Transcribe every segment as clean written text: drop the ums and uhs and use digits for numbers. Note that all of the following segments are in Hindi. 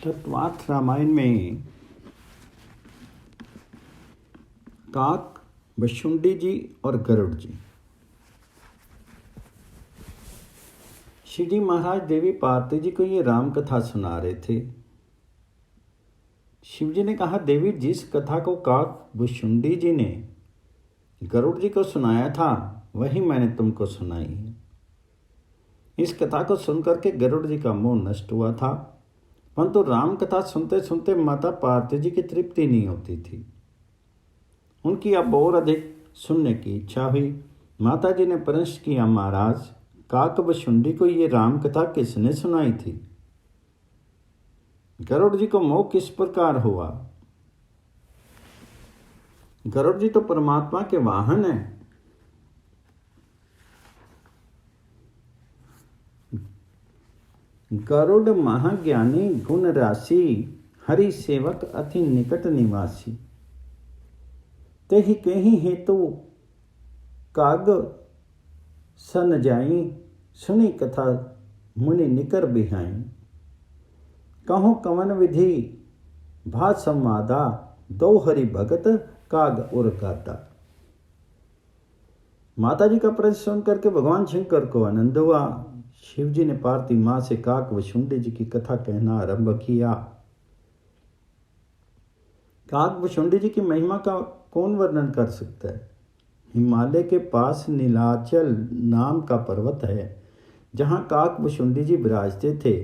तत्वार्थ रामायण में काक, बशुंडी जी और गरुड़ जी। श्री जी महाराज देवी पार्वती जी को ये राम कथा सुना रहे थे। शिव जी ने कहा, देवी जिस कथा को काक बशुंडी जी ने गरुड़ जी को सुनाया था वही मैंने तुमको सुनाई है। इस कथा को सुनकर के गरुड़ जी का मोह नष्ट हुआ था, परंतु राम कथा सुनते सुनते माता पार्वती जी की तृप्ति नहीं होती थी। उनकी अब और अधिक सुनने की इच्छा हुई। माता जी ने प्रश्न किया, महाराज काक बशुंडी को ये राम कथा किसने सुनाई थी? गरुड़ जी को मोह किस प्रकार हुआ? गरुड़ जी तो परमात्मा के वाहन हैं। गरुड़ महाज्ञानी गुण राशि, हरि सेवक अति निकट निवासी। तेहि कहीं हेतु काग सन जाई, सुनी कथा मुनि निकर बिहाई। कहो कवन विधि भा संवादा, दो हरि भगत काग उर गाता। माता जी का प्रश्न सुन करके भगवान शंकर को आनंद हुआ। शिव जी ने पार्वती माँ से काक बशुंडी जी की कथा कहना आरंभ किया। काक बशुंडी जी की महिमा का कौन वर्णन कर सकता है? हिमालय के पास नीलाचल नाम का पर्वत है, जहाँ काक बशुंडी जी विराजते थे।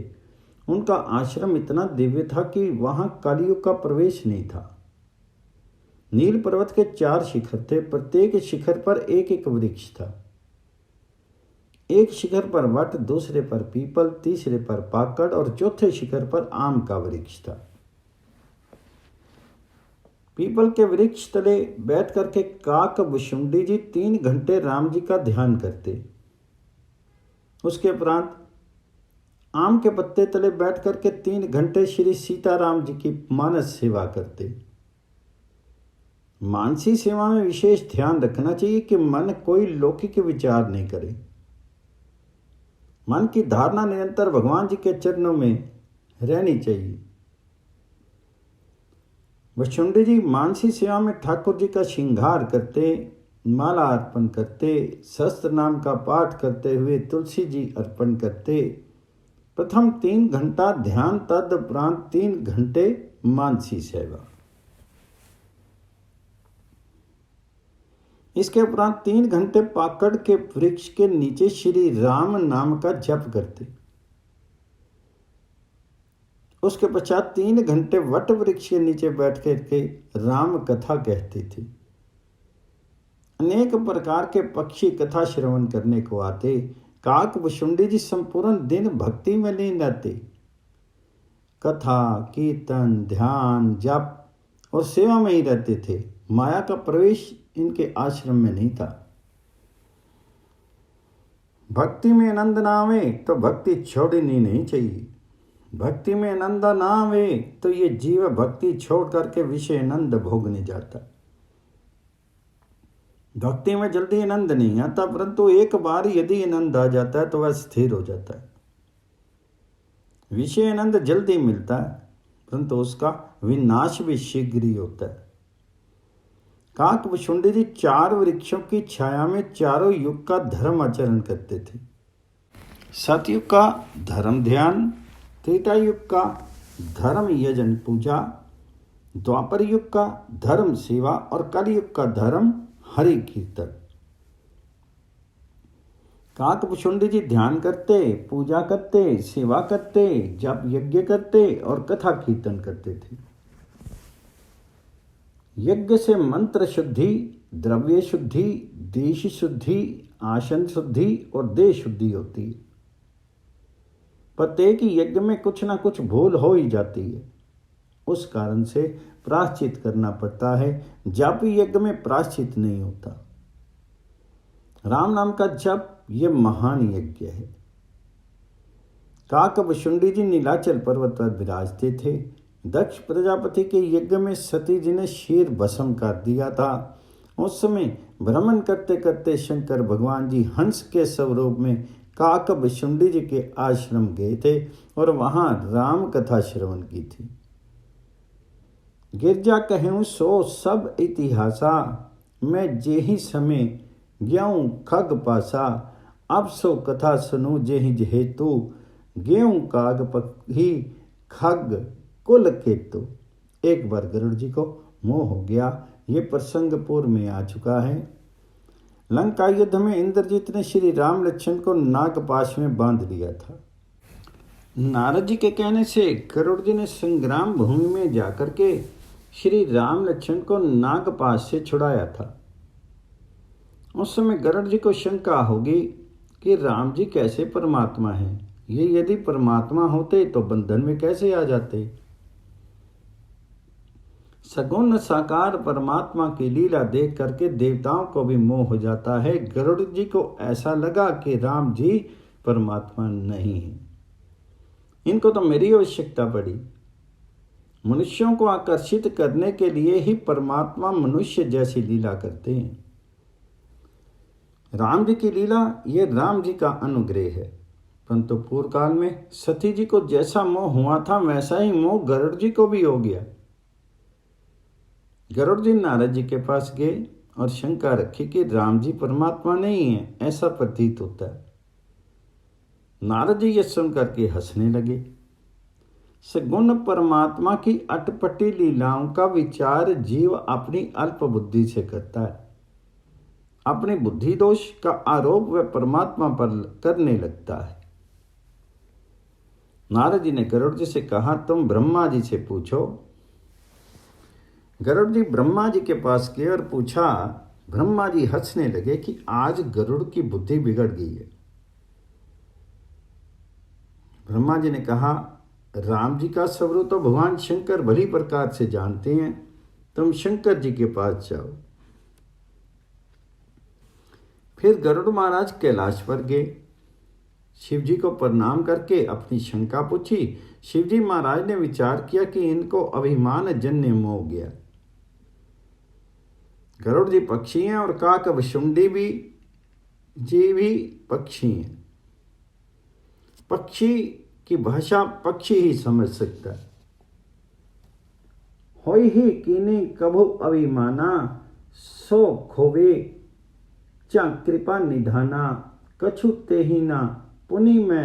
उनका आश्रम इतना दिव्य था कि वहाँ कलयुग का प्रवेश नहीं था। नील पर्वत के 4 शिखर थे, प्रत्येक शिखर पर एक एक वृक्ष था। एक शिखर पर वट, दूसरे पर पीपल, तीसरे पर पाकड़ और चौथे शिखर पर आम का वृक्ष था। पीपल के वृक्ष तले बैठ करके काक बशुंडी जी 3 घंटे राम जी का ध्यान करते। उसके उपरांत आम के पत्ते तले बैठ करके 3 घंटे श्री सीताराम जी की मानस सेवा करते। मानसी सेवा में विशेष ध्यान रखना चाहिए कि मन कोई लौकिक विचार नहीं करे। मन की धारणा निरंतर भगवान जी के चरणों में रहनी चाहिए। बशुंडी जी मानसी सेवा में ठाकुर जी का श्रृंगार करते, माला अर्पण करते, सहस्त्र नाम का पाठ करते हुए तुलसी जी अर्पण करते। प्रथम 3 घंटा ध्यान, तदुपरांत 3 घंटे मानसी सेवा। इसके उपरांत 3 घंटे पाकड़ के वृक्ष के नीचे श्री राम नाम का जप करते। उसके पश्चात 3 घंटे वट वृक्ष के नीचे बैठ करके राम कथा कहते थे। अनेक प्रकार के पक्षी कथा श्रवण करने को आते। काक बशुंडी जी संपूर्ण दिन भक्ति में लीन रहते। कथा, कीर्तन, ध्यान, जप और सेवा में ही रहते थे। माया का प्रवेश इनके आश्रम में नहीं था। भक्ति में आनंद ना आवे तो भक्ति छोड़नी नहीं चाहिए। भक्ति में आनंद ना आवे तो ये जीव भक्ति छोड़ करके विषय आनंद भोगने जाता। भक्ति में जल्दी आनंद नहीं आता, परंतु एक बार यदि आनंद आ जाता है तो वह स्थिर हो जाता है। विषय आनंद जल्दी मिलता है, परंतु उसका विनाश भी शीघ्र ही होता है। काक बशुंडी जी 4 वृक्षों की छाया में चारों युग का धर्म आचरण करते थे। सतयुग का धर्म ध्यान, त्रेता युग का धर्म यजन पूजा, द्वापर युग का धर्म सेवा और कलयुग का धर्म हरि कीर्तन। काक बशुंडी जी ध्यान करते, पूजा करते, सेवा करते, जप यज्ञ करते और कथा कीर्तन करते थे। यज्ञ से मंत्र शुद्धि, द्रव्य शुद्धि, देश शुद्धि, आसन शुद्धि और देह शुद्धि होती है। प्रत्येक यज्ञ में कुछ ना कुछ भूल हो ही जाती है, उस कारण से प्रायश्चित करना पड़ता है। जप यज्ञ में प्रायश्चित नहीं होता। राम नाम का जप ये महान यज्ञ है। काक बशुंडी जी नीलाचल पर्वत पर विराजते थे। दक्ष प्रजापति के यज्ञ में सती जी ने शीर भस्म कर दिया था। उस समय भ्रमण करते करते शंकर भगवान जी हंस के स्वरूप में काकभुशुंडी जी के आश्रम गए थे और वहां राम कथा श्रवण की थी। गिरजा कहूँ सो सब इतिहासा, मैं जेहि समय ज्ञाऊँ खग पासा, अब सो कथा सुनू जेहि जेहेतु, गेहूं काग पही खग कुल केतु। एक बार गरुड़ जी को मोह हो गया। ये प्रसंग पूर्व में आ चुका है। लंका युद्ध में इंद्रजीत ने श्री राम लक्ष्मण को नागपाश में बांध लिया था। नारद जी के कहने से गरुड़ जी ने संग्राम भूमि में जाकर के श्री राम लक्ष्मण को नागपाश से छुड़ाया था। उस समय गरुड़ जी को शंका होगी कि राम जी कैसे परमात्मा हैं, ये यदि परमात्मा होते तो बंधन में कैसे आ जाते। सगुण साकार परमात्मा की लीला देख करके देवताओं को भी मोह हो जाता है। गरुड़ जी को ऐसा लगा कि राम जी परमात्मा नहीं है, इनको तो मेरी आवश्यकता पड़ी। मनुष्यों को आकर्षित करने के लिए ही परमात्मा मनुष्य जैसी लीला करते हैं। राम जी की लीला ये राम जी का अनुग्रह है। परंतु पूर्व काल में सती जी को जैसा मोह हुआ था वैसा ही मोह गरुड़ जी को भी हो गया। गरुड़ जी नारद जी के पास गए और शंका रखी कि राम जी परमात्मा नहीं है, ऐसा प्रतीत होता है। नारद जी ये सुन करके हंसने लगे। सगुण परमात्मा की अटपटी लीलाओं का विचार जीव अपनी अल्प बुद्धि से करता है। अपने बुद्धि दोष का आरोप वह परमात्मा पर करने लगता है। नारद जी ने गरुड़ जी से कहा, तुम ब्रह्मा जी से पूछो। गरुड़ जी ब्रह्मा जी के पास गए और पूछा। ब्रह्मा जी हंसने लगे कि आज गरुड़ की बुद्धि बिगड़ गई है। ब्रह्मा जी ने कहा, राम जी का स्वरूप तो भगवान शंकर भली प्रकार से जानते हैं, तुम शंकर जी के पास जाओ। फिर गरुड़ महाराज कैलाश पर गए। शिव जी को प्रणाम करके अपनी शंका पूछी। शिव जी महाराज ने विचार किया कि इनको अभिमान जन्य मोह हो गया। गरुड़ जी पक्षी हैं और काकभुशुंडी भी पक्षी हैं। पक्षी की भाषा पक्षी ही समझ सकता है। होई ही कीने कभु अभिमाना, सो खोवे चा कृपा निधाना, कछु तेहि ना पुनि में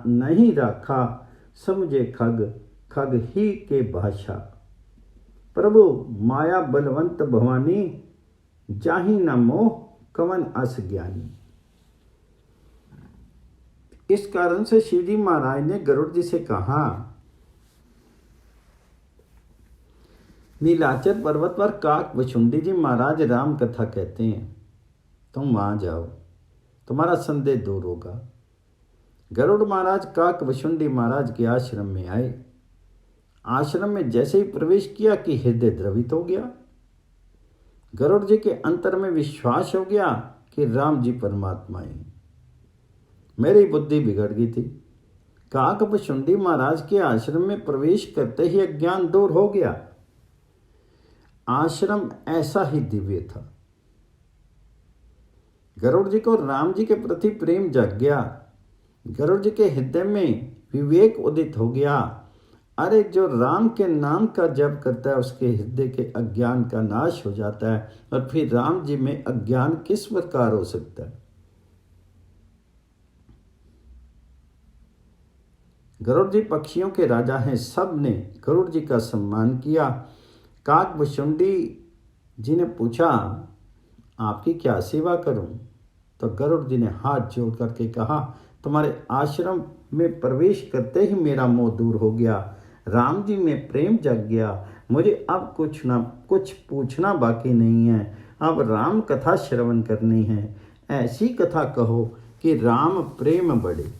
नहीं राखा, समझे खग खग ही के भाषा। प्रभु माया बलवंत भवानी, जाहि न मोह कवन अस ज्ञानी। इस कारण से शिवजी महाराज ने गरुड़ जी से कहा, नीलाचल पर्वत पर काकभुशुंडी जी महाराज राम कथा कहते हैं, तुम वहां जाओ, तुम्हारा संदेह दूर होगा। गरुड़ महाराज काकभुशुंडी महाराज के आश्रम में आए। आश्रम में जैसे ही प्रवेश किया कि हृदय द्रवित हो गया। गरुड़ जी के अंतर में विश्वास हो गया कि राम जी परमात्मा हैं। मेरी बुद्धि बिगड़ गई थी। काकभुशुंडी महाराज के आश्रम में प्रवेश करते ही अज्ञान दूर हो गया। आश्रम ऐसा ही दिव्य था। गरुड़ जी को राम जी के प्रति प्रेम जग गया। गरुड़ जी के हृदय में विवेक उदित हो गया। अरे जो राम के नाम का जप करता है उसके हृदय के अज्ञान का नाश हो जाता है, और फिर राम जी में अज्ञान किस प्रकार हो सकता है। गरुड़ जी पक्षियों के राजा हैं। सब ने गरुड़ जी का सम्मान किया। काकभुशुंडी जी ने पूछा, आपकी क्या सेवा करूं? तो गरुड़ जी ने हाथ जोड़ करके कहा, तुम्हारे आश्रम में प्रवेश करते ही मेरा मोह दूर हो गया। राम जी में प्रेम जग गया। मुझे अब कुछ पूछना बाकी नहीं है। अब राम कथा श्रवण करनी है। ऐसी कथा कहो कि राम प्रेम बढ़े।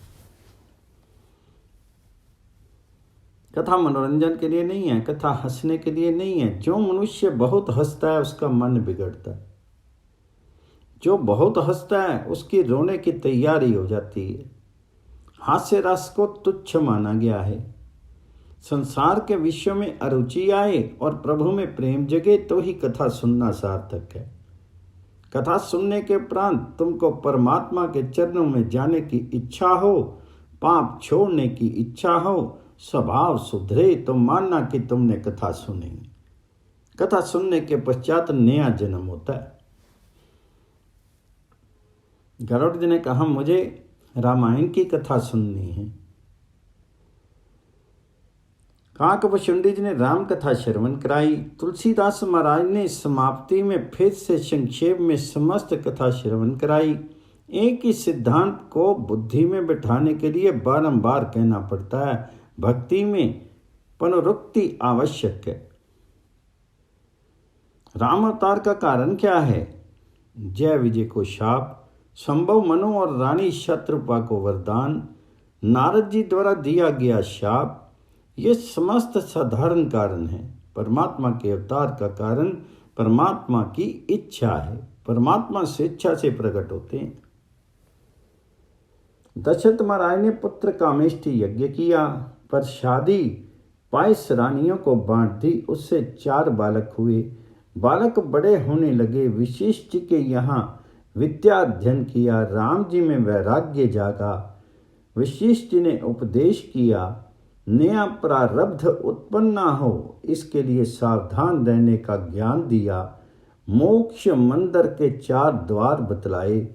कथा मनोरंजन के लिए नहीं है, कथा हंसने के लिए नहीं है। जो मनुष्य बहुत हंसता है उसका मन बिगड़ता है। जो बहुत हंसता है उसकी रोने की तैयारी हो जाती है। हास्य रस को तुच्छ माना गया है। संसार के विषयों में अरुचि आए और प्रभु में प्रेम जगे तो ही कथा सुनना सार्थक है। कथा सुनने के उपरांत तुमको परमात्मा के चरणों में जाने की इच्छा हो, पाप छोड़ने की इच्छा हो, स्वभाव सुधरे, तो मानना कि तुमने कथा सुनी। कथा सुनने के पश्चात नया जन्म होता है। गरुड़ जी ने कहा, मुझे रामायण की कथा सुननी है। काकभुशुंडी जी ने राम कथा श्रवण कराई। तुलसीदास महाराज ने समाप्ति में फिर से संक्षेप में समस्त कथा श्रवण कराई। एक ही सिद्धांत को बुद्धि में बिठाने के लिए बारंबार कहना पड़ता है। भक्ति में पुनरुक्ति आवश्यक है। राम अवतार का कारण क्या है? जय विजय को शाप, संभव मनु और रानी शत्रुपा को वरदान, नारद जी द्वारा दिया गया शाप, ये समस्त साधारण कारण है। परमात्मा के अवतार का कारण परमात्मा की इच्छा है। परमात्मा स्वेच्छा से प्रकट होते हैं। दशरथ महाराज ने पुत्र कामेष्टि यज्ञ किया, पर शादी 22 रानियों को बांट दी। उससे 4 बालक हुए। बालक बड़े होने लगे। वशिष्ठ जी के यहाँ विद्या अध्ययन किया। राम जी में वैराग्य जागा। वशिष्ठ जी ने उपदेश किया, नया प्रारब्ध उत्पन्न ना हो, इसके लिए सावधान रहने का ज्ञान दिया। मोक्ष मंदिर के 4 द्वार बतलाए।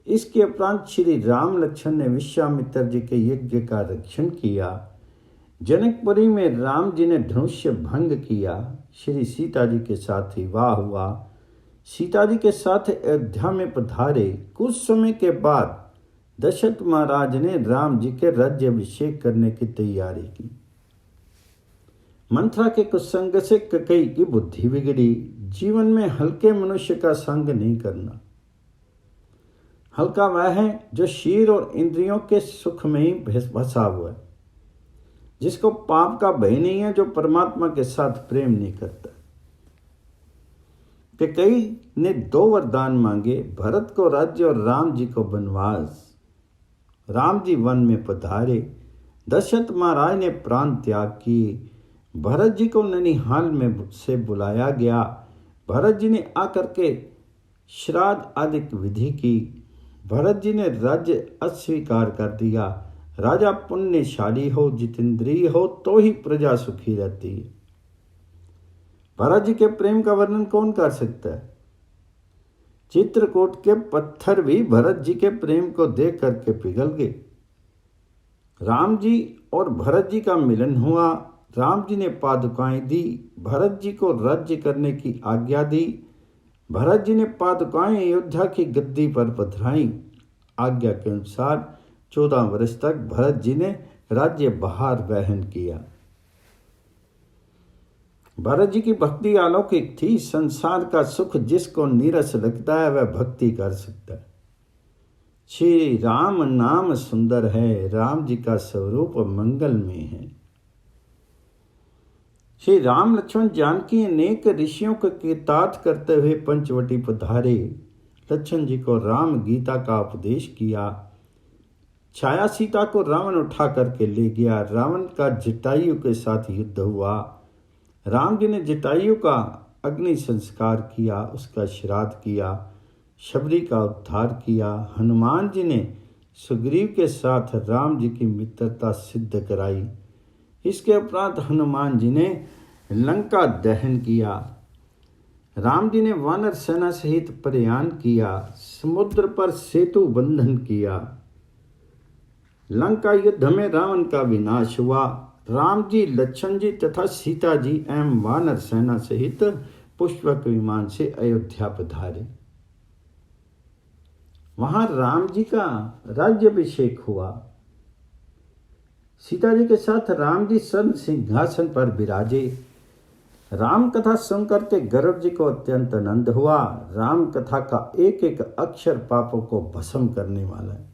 इसके उपरांत श्री राम लक्ष्मण ने विश्वामित्र जी के यज्ञ का रक्षण किया। जनकपुरी में राम जी ने धनुष्य भंग किया। श्री सीता जी के साथ विवाह हुआ। सीता जी के साथ अयोध्या में पधारे। कुछ समय के बाद दशरथ महाराज ने राम जी के राज्याभिषेक करने की तैयारी की। मंथरा के कुसंग से कैकेयी की बुद्धि बिगड़ी। जीवन में हल्के मनुष्य का संग नहीं करना। हल्का वह है जो शरीर और इंद्रियों के सुख में ही फंसा हुआ है, जिसको पाप का भय नहीं है, जो परमात्मा के साथ प्रेम नहीं करता। कैकेयी ने 2 वरदान मांगे, भरत को राज्य और राम जी को वनवास। राम जी वन में पधारे। दशरथ महाराज ने प्राण त्याग किए। भरत जी को ननिहाल में से बुलाया गया। भरत जी ने आकर के श्राद्ध आदि विधि की। भरत जी ने राज्य अस्वीकार कर दिया। राजा पुण्यशाली हो, जितेंद्रिय हो, तो ही प्रजा सुखी रहती है। भरत जी के प्रेम का वर्णन कौन कर सकता है? चित्रकूट के पत्थर भी भरत जी के प्रेम को देख करके पिघल गए। राम जी और भरत जी का मिलन हुआ। राम जी ने पादुकाएं दी। भरत जी को राज्य करने की आज्ञा दी। भरत जी ने पादुकाएं अयोध्या की गद्दी पर पधराई। आज्ञा के अनुसार 14 वर्ष तक भरत जी ने राज्य भार वहन किया। भरत जी की भक्ति अलौकिक थी। संसार का सुख जिसको नीरस लगता है वह भक्ति कर सकता है। श्री राम नाम सुंदर है, राम जी का स्वरूप मंगल में है। श्री राम लक्ष्मण जानकी अनेक ऋषियों को कृतार्थ करते हुए पंचवटी पधारे। लक्ष्मण जी को राम गीता का उपदेश किया। छाया सीता को रावण उठा करके ले गया। रावण का जटायु के साथ युद्ध हुआ। राम जी ने जटायु का अग्नि संस्कार किया, उसका श्राद्ध किया, शबरी का उद्धार किया। हनुमान जी ने सुग्रीव के साथ राम जी की मित्रता सिद्ध कराई। इसके उपरांत हनुमान जी ने लंका दहन किया। राम जी ने वानर सेना सहित प्रयाण किया। समुद्र पर सेतु बंधन किया। लंका युद्ध में रावण का विनाश हुआ। राम जी, लक्ष्मण जी तथा सीता जी एवं वानर सेना सहित पुष्पक विमान से अयोध्या पधारे। वहां राम जी का राज्याभिषेक हुआ। सीता जी के साथ राम जी स्वर्ण सिंहासन पर विराजे। राम कथा सुनकर के गरुड़ जी को अत्यंत आनंद हुआ। राम कथा का एक एक अक्षर पापों को भस्म करने वाला है।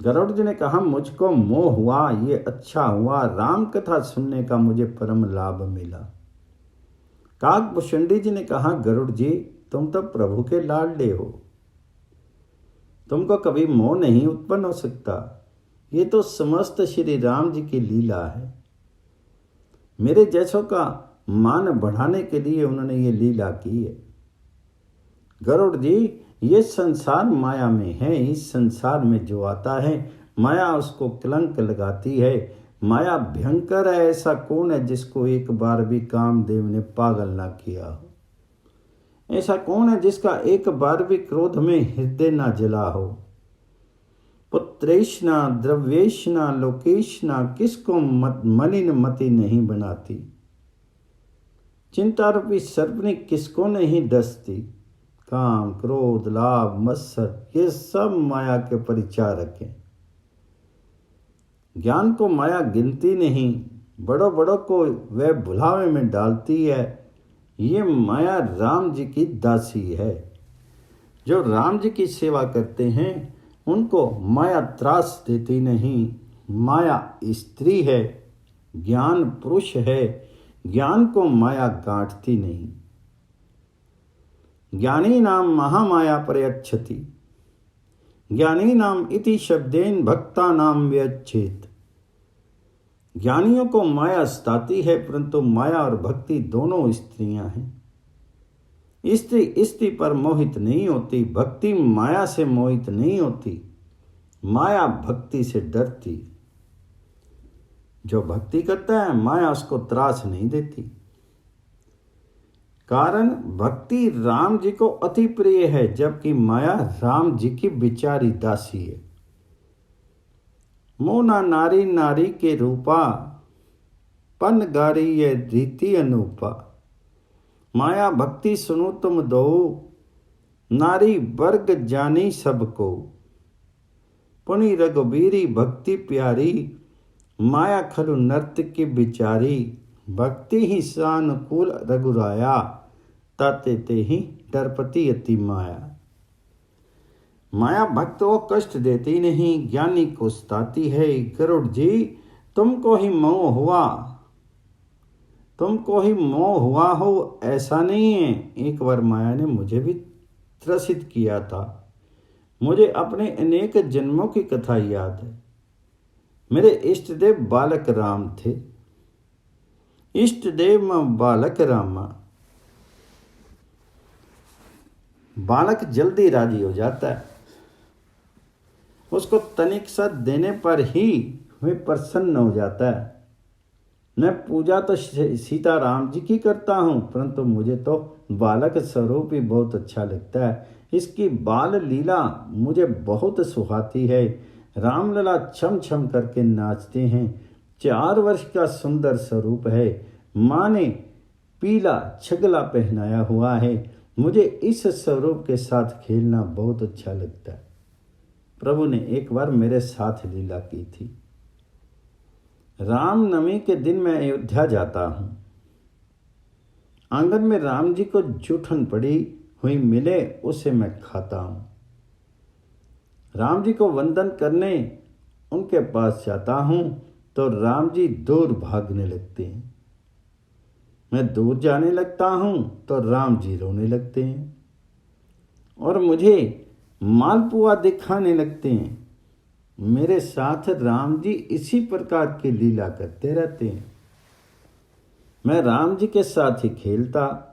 गरुड़ जी ने कहा, मुझको मोह हुआ, ये अच्छा हुआ, राम कथा सुनने का मुझे परम लाभ मिला। काकभुशुंडी जी ने कहा, गरुड़ जी तुम तो प्रभु के लाडले हो, तुमको कभी मोह नहीं उत्पन्न हो सकता। ये तो समस्त श्री राम जी की लीला है। मेरे जैसों का मान बढ़ाने के लिए उन्होंने ये लीला की है। गरुड़ जी, ये संसार माया में है। इस संसार में जो आता है माया उसको कलंक लगाती है। माया भयंकर है। ऐसा कौन है जिसको एक बार भी कामदेव ने पागल ना किया हो? ऐसा कौन है जिसका एक बार भी क्रोध में हृदय ना जला हो? पुत्रेशना द्रव्येशना लोकेशना किसको मलिन मति नहीं बनाती? चिंता रूपी सर्पनी किसको नहीं डसती? काम क्रोध लाभ मत्सर ये सब माया के परिचारक हैं। ज्ञान को माया गिनती नहीं, बड़ों बड़ों को वह भुलावे में डालती है। ये माया राम जी की दासी है। जो राम जी की सेवा करते हैं उनको माया त्रास देती नहीं। माया स्त्री है, ज्ञान पुरुष है। ज्ञान को माया गांठती नहीं। ज्ञानी नाम महामाया प्रयच्छति, ज्ञानी नाम इति शब्देन भक्ता नाम व्यच्छेद। ज्ञानियों को माया सताती है, परंतु माया और भक्ति दोनों स्त्रियां हैं। स्त्री स्त्री पर मोहित नहीं होती, भक्ति माया से मोहित नहीं होती। माया भक्ति से डरती। जो भक्ति करता है माया उसको त्रास नहीं देती। कारण भक्ति राम जी को अति प्रिय है, जबकि माया राम जी की बिचारी दासी है। मोना नारी नारी के रूपा, पन गारी ये रीति अनूपा। माया भक्ति सुनो तुम दो, नारी वर्ग जानी सबको। पुनि रघुबीरी भक्ति प्यारी, माया खलु नर्त की बिचारी। भक्ति ही सानुकूल रघुराया, ताते ते ही डरपति अति माया। माया भक्त को कष्ट देती नहीं, ज्ञानी को सताती है। गरुड़ जी, तुमको ही मोह हुआ, तुमको ही मोह हुआ हो ऐसा नहीं है। एक बार माया ने मुझे भी त्रसित किया था। मुझे अपने अनेक जन्मों की कथा याद है। मेरे इष्ट देव बालक राम थे। इष्ट देव बालक रामा। बालक जल्दी राजी हो जाता है। उसको तनिक सा देने पर ही वह प्रसन्न हो जाता है। मैं पूजा तो सीता राम जी की करता हूँ, परंतु मुझे तो बालक स्वरूप ही बहुत अच्छा लगता है। इसकी बाल लीला मुझे बहुत सुहाती है। रामलला छम छम करके नाचते हैं। 4 वर्ष का सुंदर स्वरूप है। माँ ने पीला छगला पहनाया हुआ है। मुझे इस स्वरूप के साथ खेलना बहुत अच्छा लगता है। प्रभु ने एक बार मेरे साथ लीला की थी। रामनवमी के दिन मैं अयोध्या जाता हूँ। आंगन में राम जी को जूठन पड़ी हुई मिले उसे मैं खाता हूँ। राम जी को वंदन करने उनके पास जाता हूँ तो राम जी दूर भागने लगते हैं। मैं दूर जाने लगता हूँ तो राम जी रोने लगते हैं और मुझे मालपुआ दिखाने लगते हैं। मेरे साथ राम जी इसी प्रकार की लीला करते रहते हैं। मैं राम जी के साथ ही खेलता।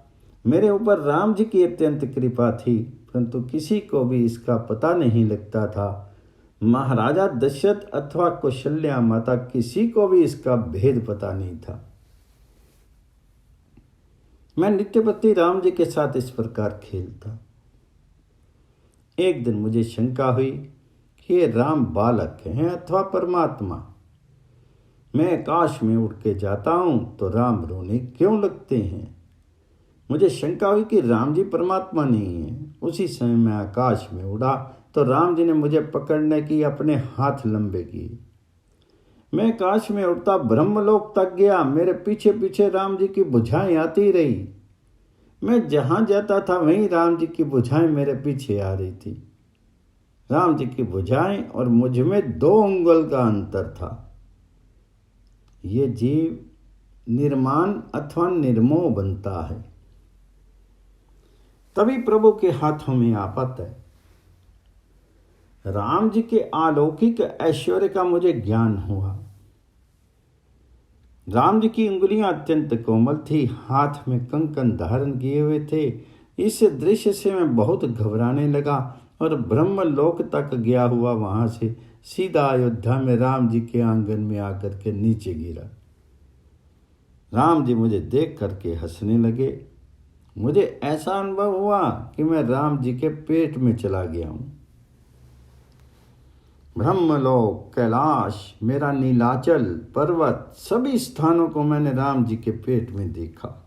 मेरे ऊपर राम जी की अत्यंत कृपा थी, परंतु किसी को भी इसका पता नहीं लगता था। महाराजा दशरथ अथवा कौशल्या माता किसी को भी इसका भेद पता नहीं था। मैं नित्यपति राम जी के साथ इस प्रकार खेलता। एक दिन मुझे शंका हुई कि ये राम बालक हैं अथवा परमात्मा। मैं आकाश में उड़ के जाता हूँ तो राम रोने क्यों लगते हैं। मुझे शंका हुई कि राम जी परमात्मा नहीं है। उसी समय मैं आकाश में उड़ा तो राम जी ने मुझे पकड़ने की अपने हाथ लंबे किए। मैं आकाश में उड़ता ब्रह्मलोक तक गया। मेरे पीछे पीछे राम जी की भुजाएं आती रही। मैं जहाँ जाता था वहीं राम जी की भुजाएं मेरे पीछे आ रही थी। राम जी की भुजाएं और मुझ में 2 अंगुल का अंतर था। ये जीव निर्माण अथवा निर्मोह बनता है, तभी प्रभु के हाथों में आपत है। राम जी के अलौकिक ऐश्वर्य का मुझे ज्ञान हुआ। राम जी की उंगलियां अत्यंत कोमल थी, हाथ में कंकन धारण किए हुए थे। इस दृश्य से मैं बहुत घबराने लगा और ब्रह्मलोक तक गया हुआ वहां से सीधा अयोध्या में राम जी के आंगन में आकर के नीचे गिरा। राम जी मुझे देख करके हंसने लगे। मुझे ऐसा अनुभव हुआ कि मैं राम जी के पेट में चला गया हूं। ब्रह्मलोक, कैलाश, मेरा नीलाचल पर्वत, सभी स्थानों को मैंने राम जी के पेट में देखा।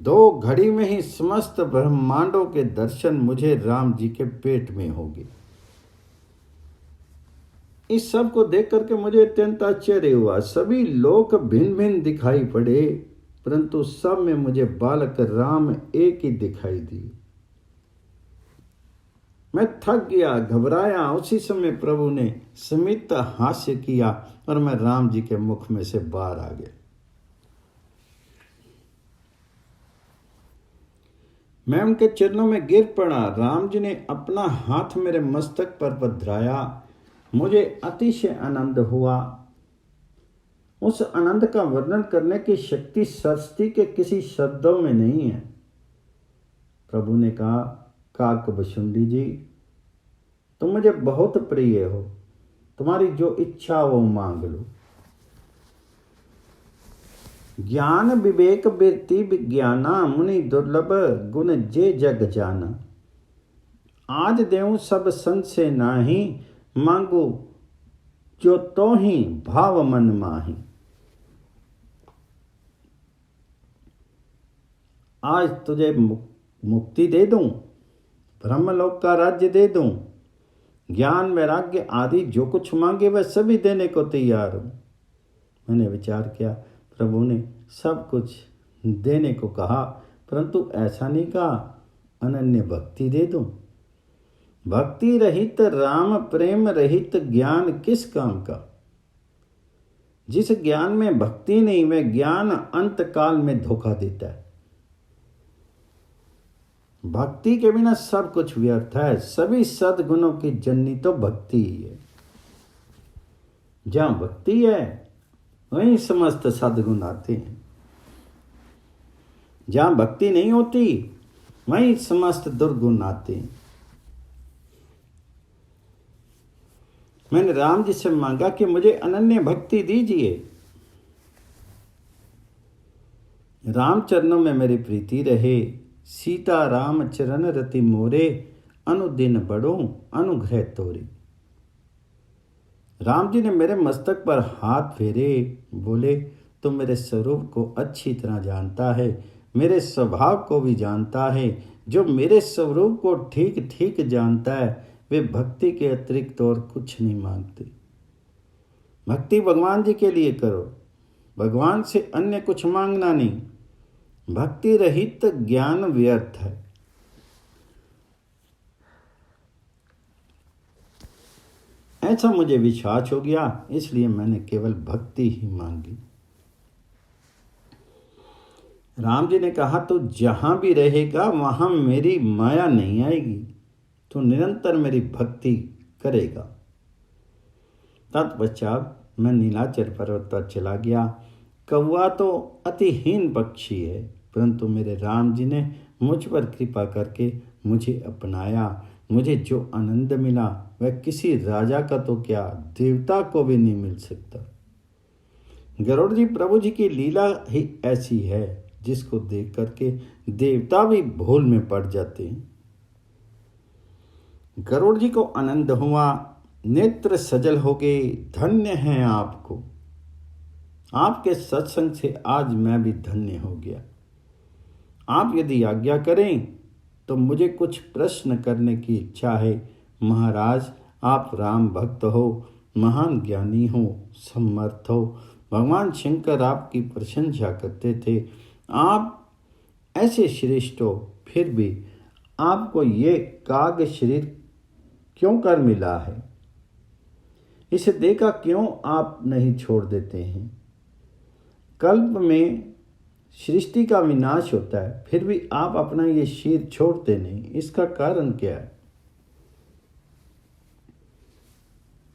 2 घड़ी में ही समस्त ब्रह्मांडों के दर्शन मुझे राम जी के पेट में हो गए। इस सब को देख करके मुझे अत्यंत आश्चर्य हुआ। सभी लोक भिन्न भिन्न दिखाई पड़े, परंतु सब में मुझे बालक राम एक ही दिखाई दिए। मैं थक गया, घबराया। उसी समय प्रभु ने स्मित हास्य किया और मैं राम जी के मुख में से बाहर आ गया। मैं उनके चरणों में गिर पड़ा। राम जी ने अपना हाथ मेरे मस्तक पर पधराया। मुझे अतिशय आनंद हुआ। उस आनंद का वर्णन करने की शक्ति सृष्टि के किसी शब्दों में नहीं है। प्रभु ने कहा, काकभुशुंडी जी, तुम मुझे बहुत प्रिय हो, तुम्हारी जो इच्छा हो मांग लो। ज्ञान विवेक वृत्ति विज्ञाना, मुनि दुर्लभ गुण जे जग जाना। आज देऊं सब संशय नाही, मांगो जो तो ही भाव मन माही। आज तुझे मुक्ति दे दूं, ब्रह्मलोक का राज्य दे दूं, ज्ञान वैराग्य आदि जो कुछ मांगे वह सभी देने को तैयार हूं। मैंने विचार किया, प्रभु ने सब कुछ देने को कहा, परंतु ऐसा नहीं कहा अनन्य भक्ति दे दूं। भक्ति रहित राम प्रेम रहित ज्ञान किस काम का। जिस ज्ञान में भक्ति नहीं, वह ज्ञान अंत काल में धोखा देता है। भक्ति के बिना सब कुछ व्यर्थ है। सभी सद्गुणों की जननी तो भक्ति ही है। जहां भक्ति है वहीं समस्त सद्गुण आते हैं। जहां भक्ति नहीं होती वहीं समस्त दुर्गुण आते हैं। मैंने राम जी से मांगा कि मुझे अनन्य भक्ति दीजिए। राम चरणों में मेरी प्रीति रहे। सीता राम चरण रति मोरे, अनुदिन बढ़ो अनुग्रह तोरे। राम जी ने मेरे मस्तक पर हाथ फेरे, बोले, तू मेरे स्वरूप को अच्छी तरह जानता है, मेरे स्वभाव को भी जानता है। जो मेरे स्वरूप को ठीक ठीक जानता है वे भक्ति के अतिरिक्त और कुछ नहीं मांगते। भक्ति भगवान जी के लिए करो, भगवान से अन्य कुछ मांगना नहीं। भक्ति रहित ज्ञान व्यर्थ है। ऐसा मुझे विश्वास हो गया, इसलिए मैंने केवल भक्ति ही मांगी। राम जी ने कहा, तू जहां भी रहेगा वहां मेरी माया नहीं आएगी, तू निरंतर मेरी भक्ति करेगा। तत्पश्चात मैं नीलाचल पर्वत पर चला गया। कौवा तो अतिहीन पक्षी है, परंतु मेरे राम जी ने मुझ पर कृपा करके मुझे अपनाया। मुझे जो आनंद मिला वह किसी राजा का तो क्या, देवता को भी नहीं मिल सकता। गरुड़ जी प्रभु जी की लीला ही ऐसी है जिसको देख करके देवता भी भूल में पड़ जाते हैं। गरुड़ जी को आनंद हुआ, नेत्र सजल हो गए। धन्य हैं आपको, आपके सत्संग से आज मैं भी धन्य हो गया। आप यदि आज्ञा करें तो मुझे कुछ प्रश्न करने की इच्छा है। महाराज, आप राम भक्त हो, महान ज्ञानी हो, समर्थ हो। भगवान शंकर आपकी प्रशंसा करते थे। आप ऐसे श्रेष्ठ हो, फिर भी आपको ये काग शरीर क्यों कर मिला है? इसे देखा क्यों आप नहीं छोड़ देते हैं? कल्प में सृष्टि का विनाश होता है, फिर भी आप अपना ये शरीर छोड़ते नहीं, इसका कारण क्या है?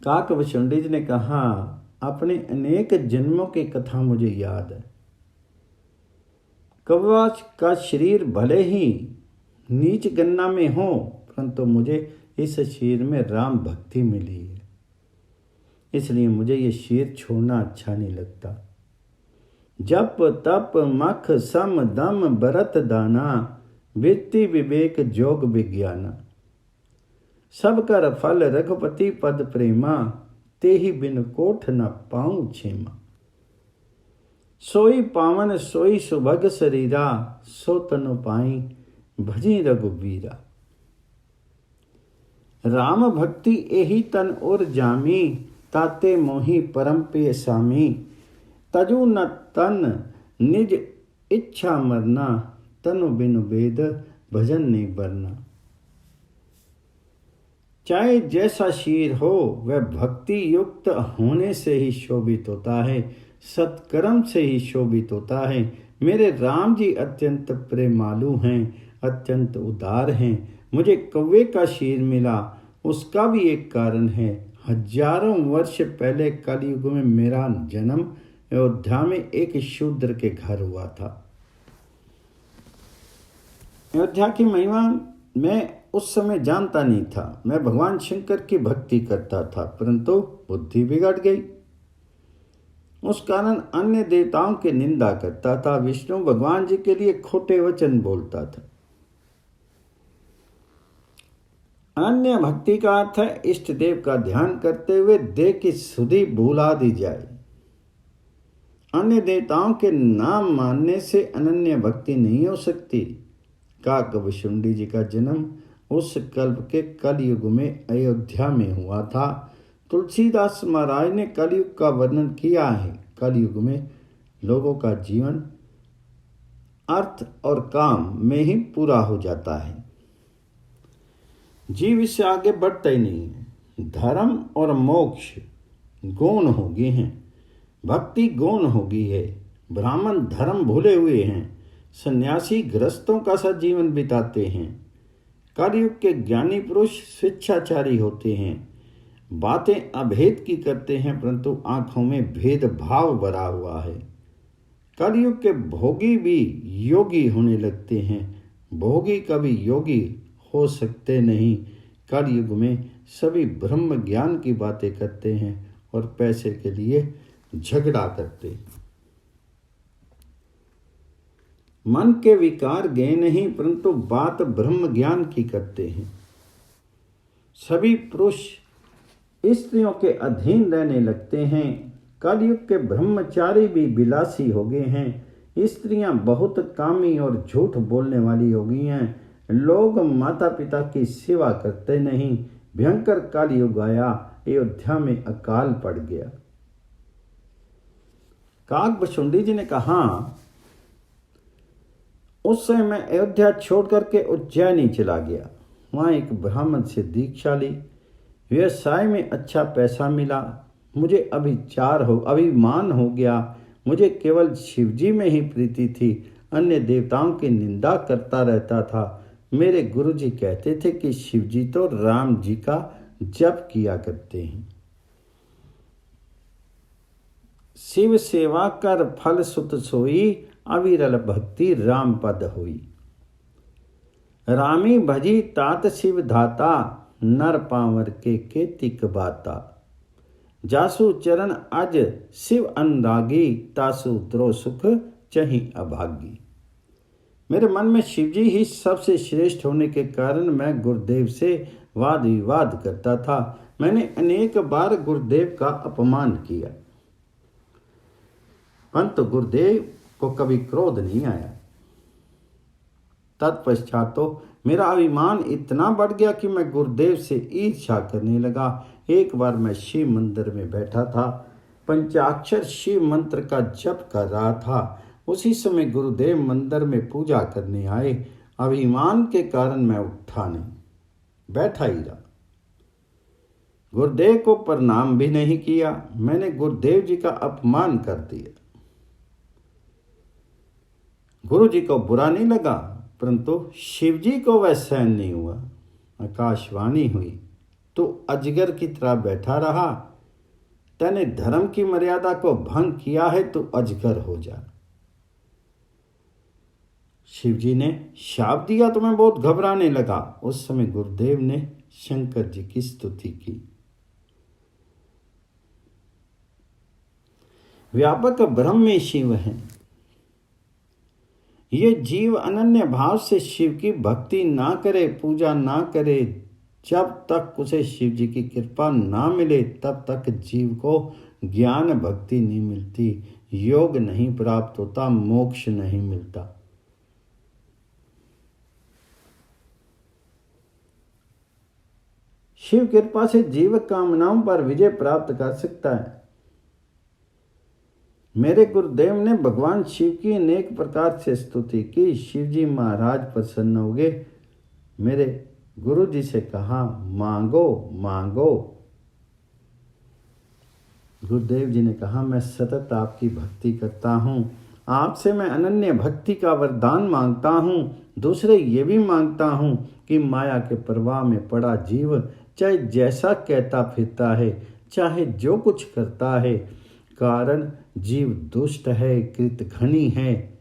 काकभुशुंडी जी ने कहा, अपने अनेक जन्मों की कथा मुझे याद है। कौवा का शरीर भले ही नीच गन्ना में हो, परंतु मुझे इस शरीर में राम भक्ति मिली है, इसलिए मुझे ये शरीर छोड़ना अच्छा नहीं लगता। जप तप मख सम दम बरत दाना, वृत्ति विवेक जोग विज्ञाना। सब कर फल रघुपति पद प्रेमा, ते ही बिन कोठ न पाऊं क्षेमा। सोई पावन सोई सुभग शरीरा, सो तनु पाई भजी रघुवीरा। राम भक्ति एही तन और जामी, ताते मोहि परम पे सामी। तजु न तन निज इच्छा मरना, तनु बिनु वेद भजन नहीं बरना। चाहे जैसा शीर हो वह भक्ति युक्त होने से ही शोभित होता है, सत्कर्म से ही शोभित होता है। मेरे राम जी अत्यंत प्रेमालु हैं, अत्यंत उदार हैं। मुझे कौवे का शीर मिला, उसका भी एक कारण है। हजारों वर्ष पहले कलयुग में मेरा जन्म अयोध्या में एक शूद्र के घर हुआ था। अयोध्या की महिमा मैं उस समय जानता नहीं था। मैं भगवान शंकर की भक्ति करता था, परंतु बुद्धि बिगड़ गई। उस कारण अन्य देवताओं की निंदा करता था, विष्णु भगवान जी के लिए खोटे वचन बोलता था। अन्य भक्ति का अर्थ है इष्ट देव का ध्यान करते हुए देह की सुधि भुला दी जाए। अन्य देवताओं के नाम मानने से अनन्य भक्ति नहीं हो सकती। काकभुशुंडी जी का जन्म उस कल्प के कलयुग में अयोध्या में हुआ था। तुलसीदास महाराज ने कलयुग का वर्णन किया है। कलयुग में लोगों का जीवन अर्थ और काम में ही पूरा हो जाता है। जीव इससे आगे बढ़ता ही नहीं है। धर्म और मोक्ष गौण हो गए हैं, भक्ति गौण हो गई है। ब्राह्मण धर्म भूले हुए हैं, सन्यासी गृहस्थों का सा जीवन बिताते हैं। कलयुग के ज्ञानी पुरुष स्वेच्छाचारी होते हैं, बातें अभेद की करते हैं, परंतु आंखों में भेदभाव भरा हुआ है। कलयुग के भोगी भी योगी होने लगते हैं। भोगी कभी योगी हो सकते नहीं। कलयुग में सभी ब्रह्म ज्ञान की बातें करते हैं और पैसे के लिए झगड़ा करते हैं। मन के विकार गए नहीं, परंतु बात ब्रह्म ज्ञान की करते हैं। सभी पुरुष स्त्रियों के अधीन रहने लगते हैं। कलयुग के ब्रह्मचारी भी विलासी हो गए हैं। स्त्रियां बहुत कामी और झूठ बोलने वाली हो गई हैं। लोग माता पिता की सेवा करते नहीं। भयंकर कलयुग आया, अयोध्या में अकाल पड़ गया। काकभुशुंडी जी ने कहा, उस समय मैं अयोध्या छोड़ करके उज्जैनी चला गया। वहाँ एक ब्राह्मण से दीक्षा ली। व्यवसाय में अच्छा पैसा मिला। मुझे अभिमान हो गया। मुझे केवल शिवजी में ही प्रीति थी। अन्य देवताओं की निंदा करता रहता था। मेरे गुरुजी कहते थे कि शिवजी तो राम जी का जप किया करते हैं। शिव सेवा कर फल सुत सोई, अविरल भक्ति राम पद होई। रामी भजी तात शिव धाता, नर पावर के तिक बाता। जासु चरण अज शिव अनुरागी, तासु उतरो सुख चहि अभागी। मेरे मन में शिवजी ही सबसे श्रेष्ठ होने के कारण मैं गुरुदेव से वाद विवाद करता था। मैंने अनेक बार गुरुदेव का अपमान किया, परंतु गुरुदेव को कभी क्रोध नहीं आया। तत्पश्चात तो मेरा अभिमान इतना बढ़ गया कि मैं गुरुदेव से ईर्ष्या करने लगा। एक बार मैं शिव मंदिर में बैठा था, पंचाक्षर शिव मंत्र का जप कर रहा था। उसी समय गुरुदेव मंदिर में पूजा करने आए। अभिमान के कारण मैं उठा नहीं, बैठा ही रहा। गुरुदेव को प्रणाम भी नहीं किया। मैंने गुरुदेव जी का अपमान कर दिया। गुरु जी को बुरा नहीं लगा, परंतु शिव जी को वह सहन नहीं हुआ। आकाशवाणी हुई, तू अजगर की तरह बैठा रहा। तूने धर्म की मर्यादा को भंग किया है, तू अजगर हो जा। शिव जी ने शाप दिया तो मैं बहुत घबराने लगा। उस समय गुरुदेव ने शंकर जी की स्तुति की। व्यापक ब्रह्म में शिव है। ये जीव अनन्य भाव से शिव की भक्ति ना करे, पूजा ना करे, जब तक उसे शिव जी की कृपा ना मिले तब तक जीव को ज्ञान भक्ति नहीं मिलती, योग नहीं प्राप्त होता, मोक्ष नहीं मिलता। शिव कृपा से जीव कामनाओं पर विजय प्राप्त कर सकता है। मेरे गुरुदेव ने भगवान शिव की अनेक प्रकार से स्तुति की। शिव जी महाराज प्रसन्न हो गए। मेरे गुरु जी से कहा, मांगो मांगो। गुरुदेव जी ने कहा, मैं सतत आपकी भक्ति करता हूँ, आपसे मैं अनन्य भक्ति का वरदान मांगता हूँ। दूसरे ये भी मांगता हूँ कि माया के प्रवाह में पड़ा जीव चाहे जैसा कहता फिरता है, चाहे जो कुछ करता है, कारण जीव दुष्ट है, कृतघ्नी है,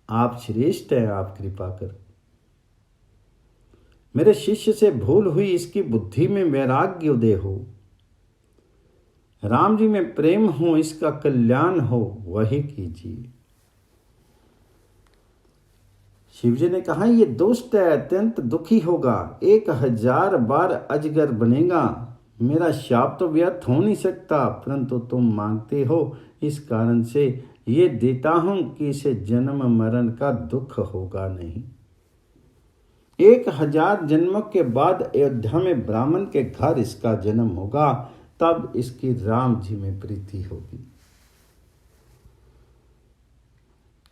आप श्रेष्ठ है, आप कृपा कर। मेरे शिष्य से भूल हुई इसकी बुद्धि में वैराग्य उदय हो, राम जी में प्रेम हो, इसका कल्याण हो, वही कीजिए। शिव जी ने कहा, ये दुष्ट है, अत्यंत दुखी होगा, 1000 बार अजगर बनेगा। मेरा शाप तो व्यर्थ हो नहीं सकता, परंतु तुम मांगते हो, इस कारण से ये देता हूं कि इसे जन्म मरण का दुख होगा नहीं। 1000 जन्मों के बाद अयोध्या में ब्राह्मण के घर इसका जन्म होगा, तब इसकी राम जी में प्रीति होगी।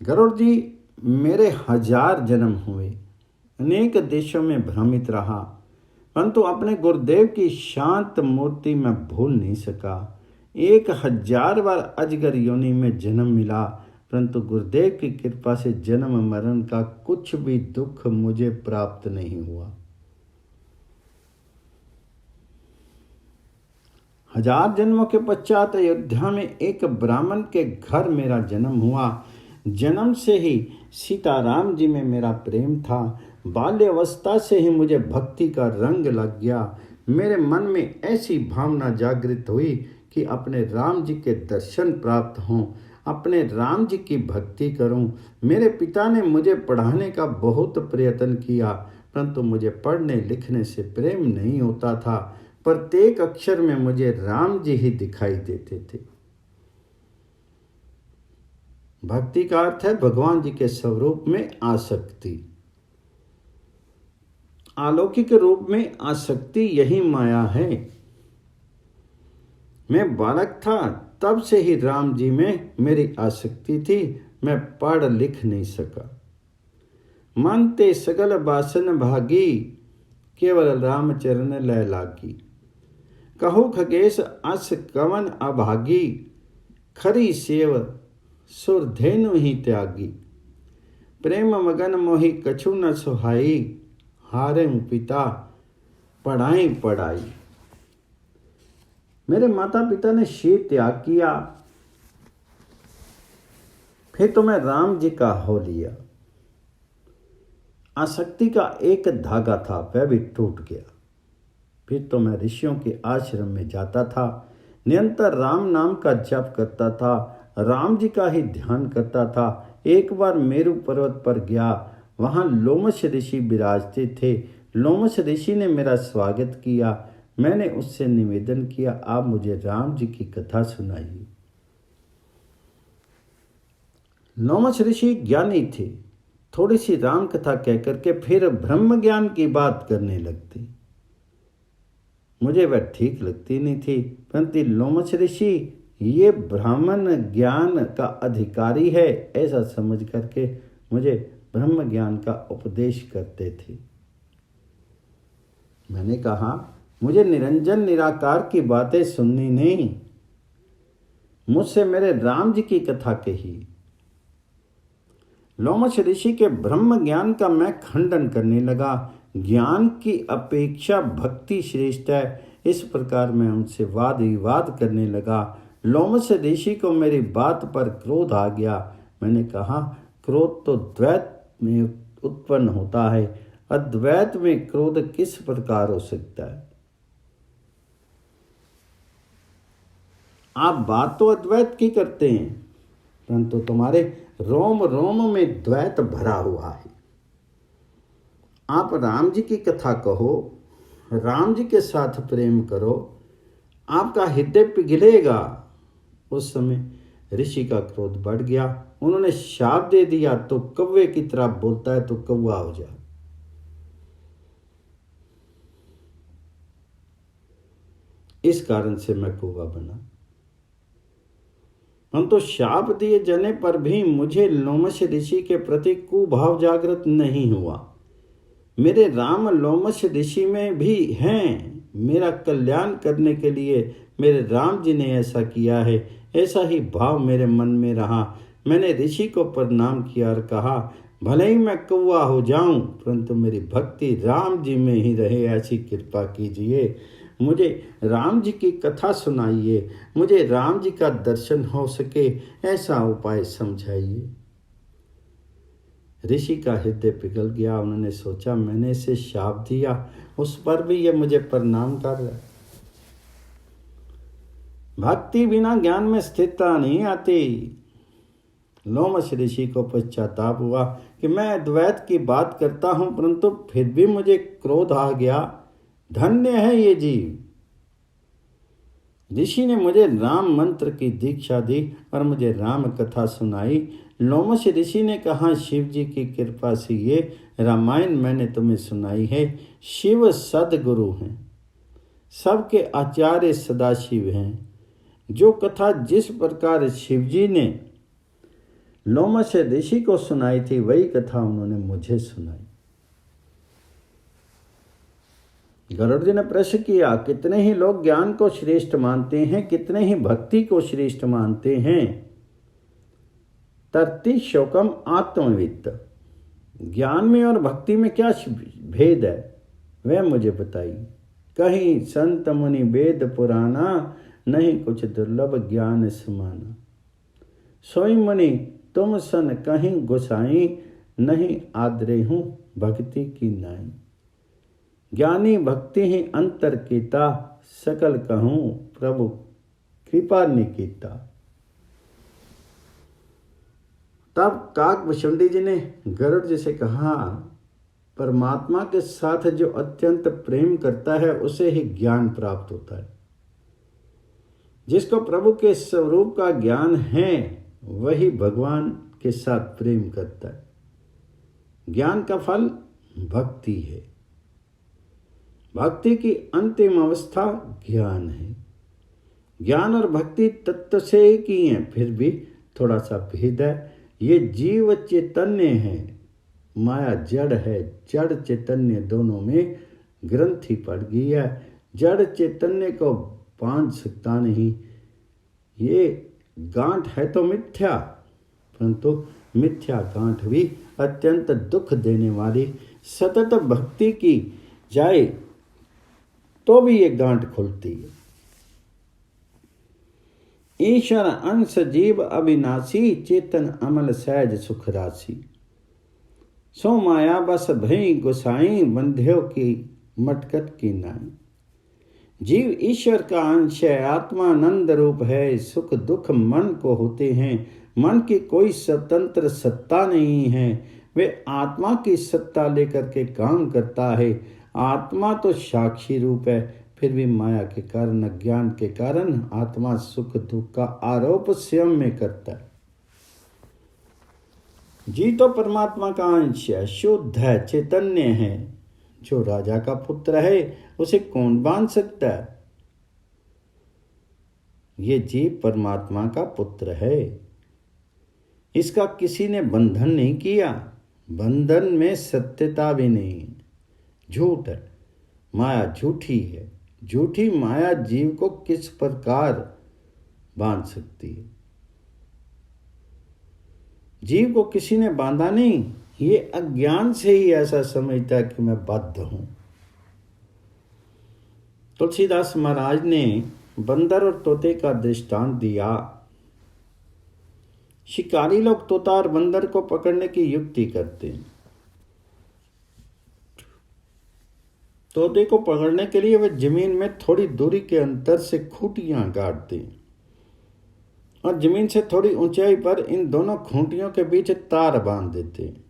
गरुड़ जी, मेरे 1000 जन्म हुए, अनेक देशों में भ्रमित रहा, परंतु अपने गुरुदेव की शांत मूर्ति में भूल नहीं सका। 1000 बार अजगर योनि में जन्म मिला, परंतु गुरुदेव की कृपा से जन्म मरण का कुछ भी दुख मुझे प्राप्त नहीं हुआ। 1000 जन्मों के पश्चात अयोध्या में एक ब्राह्मण के घर मेरा जन्म हुआ। जन्म से ही सीताराम जी में मेरा प्रेम था। बाल्यावस्था से ही मुझे भक्ति का रंग लग गया। मेरे मन में ऐसी भावना जागृत हुई कि अपने राम जी के दर्शन प्राप्त हों, अपने राम जी की भक्ति करूं। मेरे पिता ने मुझे पढ़ाने का बहुत प्रयत्न किया, परंतु मुझे पढ़ने लिखने से प्रेम नहीं होता था। प्रत्येक अक्षर में मुझे राम जी ही दिखाई देते थे। भक्ति का अर्थ है भगवान जी के स्वरूप में आसक्ति, अलौकिक रूप में आसक्ति, यही माया है। मैं बालक था तब से ही राम जी में मेरी आसक्ति थी। मैं पढ़ लिख नहीं सका। मन ते सगल बासन भागी, केवल राम चरण लय लागी। कहो खगेश अस कवन अभागी, खरी सेव सुरधेनु ही त्यागी। प्रेम मगन मोहि कछु न सुहाई, हारे पिता पढ़ाई पढ़ाई। मेरे माता पिता ने शीत त्याग किया, फिर तो मैं राम जी का हो लिया। आसक्ति का एक धागा था, वह भी टूट गया। फिर तो मैं ऋषियों के आश्रम में जाता था, निरंतर राम नाम का जप करता था, राम जी का ही ध्यान करता था। एक बार मेरु पर्वत पर गया, वहां लोमश ऋषि विराजते थे। लोमश ऋषि ने मेरा स्वागत किया। मैंने उससे निवेदन किया, आप मुझे राम जी की कथा सुनाइए। लोमश ऋषि ज्ञानी थे, थोड़ी सी राम कथा कहकर के फिर ब्रह्म ज्ञान की बात करने लगते। मुझे वह ठीक लगती नहीं थी, परंतु लोमश ऋषि ये ब्राह्मण ज्ञान का अधिकारी है, ऐसा समझ करके मुझे ब्रह्म ज्ञान का उपदेश करते थे। मैंने कहा, मुझे निरंजन निराकार की बातें सुननी नहीं, मुझसे मेरे राम जी की कथा कही। लोमश ऋषि के ब्रह्म ज्ञान का मैं खंडन करने लगा। ज्ञान की अपेक्षा भक्ति श्रेष्ठ है, इस प्रकार मैं उनसे वाद विवाद करने लगा। लोमश ऋषि को मेरी बात पर क्रोध आ गया। मैंने कहा, क्रोध तो द्वैत में उत्पन्न होता है, अद्वैत में क्रोध किस प्रकार हो सकता है? आप बात तो अद्वैत की करते हैं, परंतु तुम्हारे रोम रोम में द्वैत भरा हुआ है। आप राम जी की कथा कहो, राम जी के साथ प्रेम करो, आपका हृदय पिघलेगा। उस समय ऋषि का क्रोध बढ़ गया, उन्होंने शाप दे दिया, तो कौवे की तरह बोलता है तो कौवा हो जा। इस कारण से मैं कौवा बना। हम तो शाप दिए जाने पर भी मुझे लोमश ऋषि के प्रति कुभाव जागृत नहीं हुआ। मेरे राम लोमश ऋषि में भी हैं। मेरा कल्याण करने के लिए मेरे राम जी ने ऐसा किया है, ऐसा ही भाव मेरे मन में रहा। मैंने ऋषि को प्रणाम किया और कहा, भले ही मैं कौवा हो जाऊं, परंतु मेरी भक्ति राम जी में ही रहे, ऐसी कृपा कीजिए। मुझे राम जी की कथा सुनाइए, मुझे राम जी का दर्शन हो सके, ऐसा उपाय समझाइए। ऋषि का हृदय पिघल गया। उन्होंने सोचा, मैंने इसे शाप दिया, उस पर भी यह मुझे प्रणाम कर रहा है। भक्ति बिना ज्ञान में स्थिरता नहीं आती। लोमश ऋषि को पश्चाताप हुआ कि मैं अद्वैत की बात करता हूं, परंतु फिर भी मुझे क्रोध आ गया। धन्य है ये जीव। ऋषि ने मुझे राम मंत्र की दीक्षा दी और मुझे राम कथा सुनाई। लोमश ऋषि ने कहा, शिव जी की कृपा से ये रामायण मैंने तुम्हें सुनाई है। शिव सदगुरु हैं, सबके आचार्य सदाशिव हैं। जो कथा जिस प्रकार शिव जी ने लोमश ऋषि को सुनाई थी, वही कथा उन्होंने मुझे सुनाई। गरुड़ जी ने प्रश्न किया, कितने ही लोग ज्ञान को श्रेष्ठ मानते हैं, कितने ही भक्ति को श्रेष्ठ मानते हैं। तरति शोकम आत्मवित्त, ज्ञान में और भक्ति में क्या भेद है, वह मुझे बताइए। कहीं संत मुनि वेद पुराना, नहीं कुछ दुर्लभ ज्ञान समाना। सोई मुनि तुम सन कहीं गोसाई, नहीं आदरे हूँ भक्ति की नाई। ज्ञानी भक्ति ही अंतर कीता, सकल कहूँ प्रभु कृपा निकीता। तब काकभुशुंडी जी ने गरुड़ जी से कहा, परमात्मा के साथ जो अत्यंत प्रेम करता है उसे ही ज्ञान प्राप्त होता है। जिसको प्रभु के स्वरूप का ज्ञान है वही भगवान के साथ प्रेम करता है। ज्ञान का फल भक्ति है। भक्ति की अंतिम अवस्था ज्ञान है। ज्ञान और भक्ति तत्व से एक ही है, फिर भी थोड़ा सा भेद है। ये जीव चैतन्य है, माया जड़ है। जड़ चैतन्य दोनों में ग्रंथि पड़ गई है। जड़ चैतन्य को बांध सकता नहीं। ये गांठ है तो मिथ्या, परंतु मिथ्या गांठ भी अत्यंत दुख देने वाली। सतत भक्ति की जाए तो भी ये गांठ खुलती है। ईश्वर अंश जीव अविनाशी, चेतन अमल सहज सुख राशि। सो माया बस भई गुसाई, बंध्यो की मटकट की नाई। जीव ईश्वर का अंश है, आत्मानंद रूप है। सुख दुख मन को होते हैं। मन की कोई स्वतंत्र सत्ता नहीं है, वे आत्मा की सत्ता लेकर के काम करता है। आत्मा तो साक्षी रूप है, फिर भी माया के कारण, अज्ञान के कारण आत्मा सुख दुख का आरोप स्वयं में करता है। जी तो परमात्मा का अंश है, शुद्ध है, चैतन्य है। जो राजा का पुत्र है उसे कौन बांध सकता है? ये जीव परमात्मा का पुत्र है, इसका किसी ने बंधन नहीं किया। बंधन में सत्यता भी नहीं, झूठ है। माया झूठी है। झूठी माया जीव को किस प्रकार बांध सकती है? जीव को किसी ने बांधा नहीं, ये अज्ञान से ही ऐसा समझता है कि मैं बद्ध हूं। तुलसीदास महाराज ने बंदर और तोते का दृष्टांत दिया। शिकारी लोग तोता और बंदर को पकड़ने की युक्ति करते हैं। तोते को पकड़ने के लिए वे जमीन में थोड़ी दूरी के अंतर से खूंटियां गाड़ते हैं और जमीन से थोड़ी ऊंचाई पर इन दोनों खूंटियों के बीच तार बांध देते हैं।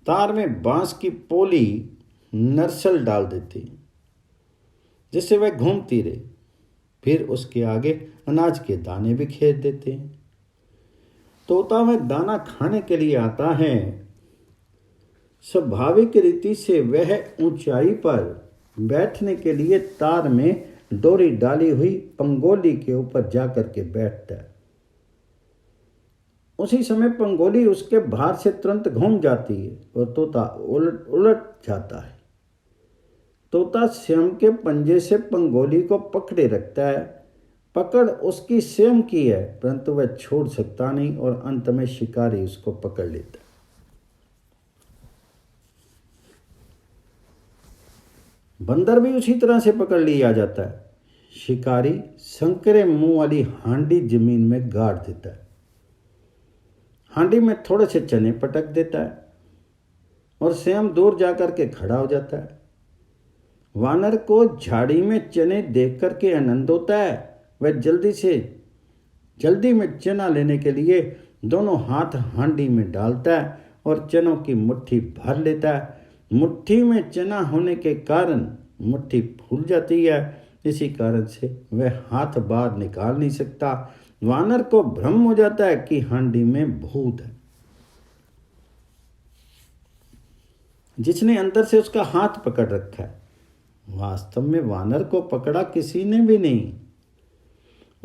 तार में बांस की पोली नरसल डाल देते हैं जिससे वह घूमती रहे। फिर उसके आगे अनाज के दाने भी खेर देते हैं। तोता में दाना खाने के लिए आता है। स्वाभाविक रीति से वह ऊंचाई पर बैठने के लिए तार में डोरी डाली हुई पंगोली के ऊपर जाकर के बैठता है। उसी समय पंगोली उसके भार से तुरंत घूम जाती है और तोता उलट जाता है। तोता स्वयं के पंजे से पंगोली को पकड़े रखता है। पकड़ उसकी स्वयं की है, परंतु वह छोड़ सकता नहीं और अंत में शिकारी उसको पकड़ लेता है। बंदर भी उसी तरह से पकड़ लिया जाता है। शिकारी संकरे मुंह वाली हांडी जमीन में गाड़ देता है। हांडी में थोड़े से चने पटक देता है और स्वयं दूर जाकर के खड़ा हो जाता है। वानर को झाड़ी में चने देख करके आनंद होता है। वह जल्दी में चना लेने के लिए दोनों हाथ हांडी में डालता है और चनों की मुट्ठी भर लेता है। मुट्ठी में चना होने के कारण मुट्ठी फूल जाती है। इसी कारण से वह हाथ बाहर निकाल नहीं सकता। वानर को भ्रम हो जाता है कि हांडी में भूत है, जिसने अंदर से उसका हाथ पकड़ रखा है। वास्तव में वानर को पकड़ा किसी ने भी नहीं।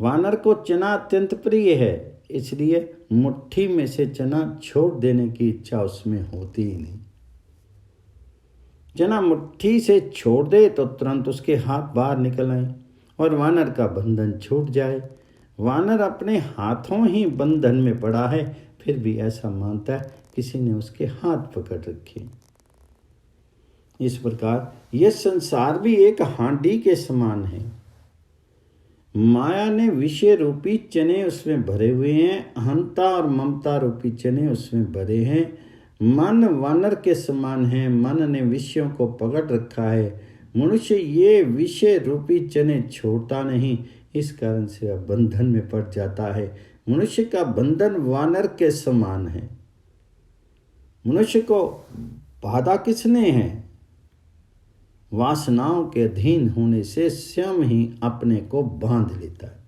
वानर को चना अत्यंत प्रिय है, इसलिए मुट्ठी में से चना छोड़ देने की इच्छा उसमें होती ही नहीं। चना मुट्ठी से छोड़ दे तो तुरंत उसके हाथ बाहर निकल आए और वानर का बंधन छूट जाए। वानर अपने हाथों ही बंधन में पड़ा है, फिर भी ऐसा मानता है किसी ने उसके हाथ पकड़ रखे। इस प्रकार यह संसार भी एक हांडी के समान है। माया ने विषय रूपी चने उसमें भरे हुए हैं, अहंता और ममता रूपी चने उसमें भरे हैं। मन वानर के समान है, मन ने विषयों को पकड़ रखा है। मनुष्य ये विषय रूपी चने छोड़ता नहीं, इस कारण से वह बंधन में पड़ जाता है। मनुष्य का बंधन वानर के समान है। मनुष्य को बाधा किसने है? वासनाओं के अधीन होने से स्वयं ही अपने को बांध लेता है।